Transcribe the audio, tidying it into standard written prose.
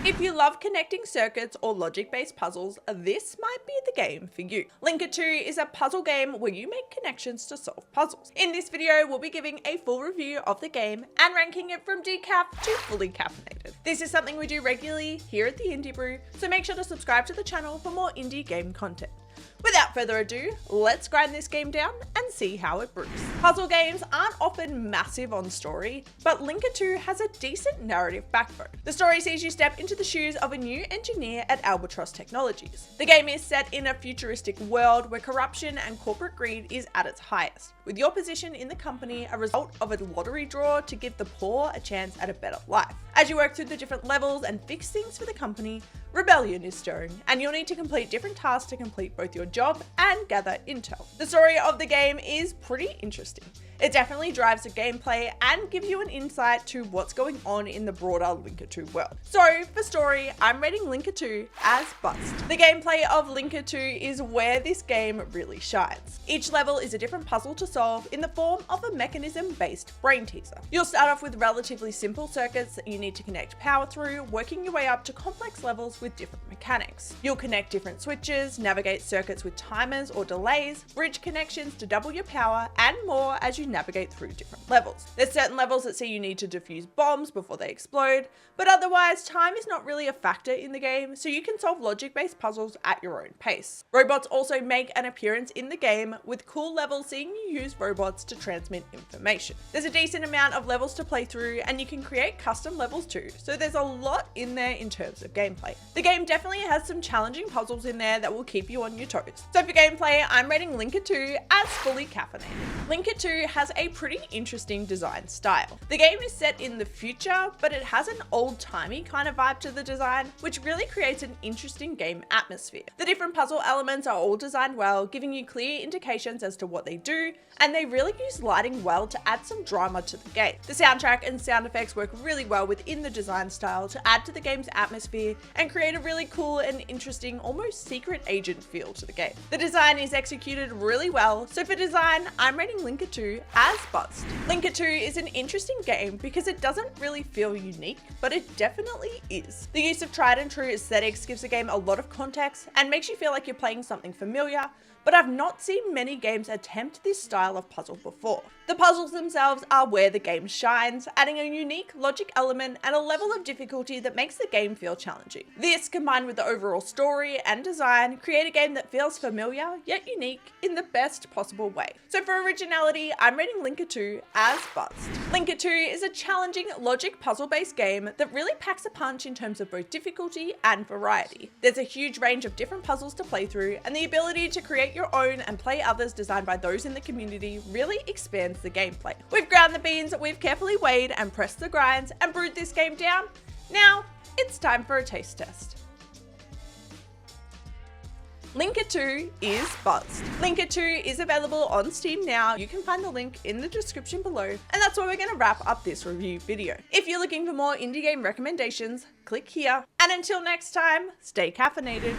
If you love connecting circuits or logic-based puzzles, this might be the game for you. Linkito is a puzzle game where you make connections to solve puzzles. In this video, we'll be giving a full review of the game and ranking it from decaf to fully caffeinated. This is something we do regularly here at the Indie Brew, so make sure to subscribe to the channel for more indie game content. Without further ado, let's grind this game down and see how it brews. Puzzle games aren't often massive on story, but Linkito has a decent narrative backbone. The story sees you step into the shoes of a new engineer at Albatross Technologies. The game is set in a futuristic world where corruption and corporate greed is at its highest, with your position in the company a result of a lottery draw to give the poor a chance at a better life. As you work through the different levels and fix things for the company, rebellion is stirring, and you'll need to complete different tasks to complete both your job and gather intel. The story of the game is pretty interesting. It definitely drives the gameplay and gives you an insight to what's going on in the broader Linkito world. So for story, I'm rating Linkito as bust. The gameplay of Linkito is where this game really shines. Each level is a different puzzle to solve in the form of a mechanism-based brain teaser. You'll start off with relatively simple circuits that you need to connect power through, working your way up to complex levels with different mechanics. You'll connect different switches, navigate circuits with timers or delays, bridge connections to double your power, and more as you navigate through different levels. There's certain levels that see you need to defuse bombs before they explode, but otherwise time is not really a factor in the game, so you can solve logic-based puzzles at your own pace. Robots also make an appearance in the game, with cool levels seeing you use robots to transmit information. There's a decent amount of levels to play through, and you can create custom levels too, so there's a lot in there in terms of gameplay. The game definitely has some challenging puzzles in there that will keep you on your toes. So for gameplay, I'm rating Linkito as fully caffeinated. Linkito has a pretty interesting design style. The game is set in the future, but it has an old-timey kind of vibe to the design, which really creates an interesting game atmosphere. The different puzzle elements are all designed well, giving you clear indications as to what they do, and they really use lighting well to add some drama to the game. The soundtrack and sound effects work really well within the design style to add to the game's atmosphere and create a really cool and interesting, almost secret agent feel to the game. The design is executed really well, so for design, I'm rating Linkito as bust. Linkito is an interesting game because it doesn't really feel unique, but it definitely is. The use of tried and true aesthetics gives the game a lot of context and makes you feel like you're playing something familiar, but I've not seen many games attempt this style of puzzle before. The puzzles themselves are where the game shines, adding a unique logic element and a level of difficulty that makes the game feel challenging. This, combined with the overall story and design, create a game that feels familiar yet unique in the best possible way. So for originality, I'm rating Linkito as bust. Linkito is a challenging logic puzzle-based game that really packs a punch in terms of both difficulty and variety. There's a huge range of different puzzles to play through, and the ability to create your own and play others designed by those in the community really expands the gameplay. We've ground the beans, we've carefully weighed and pressed the grinds and brewed this game down. Now it's time for a taste test. Linkito is buzzed. Linkito is available on Steam now. You can find the link in the description below. And that's where we're going to wrap up this review video. If you're looking for more indie game recommendations, click here. And until next time, stay caffeinated.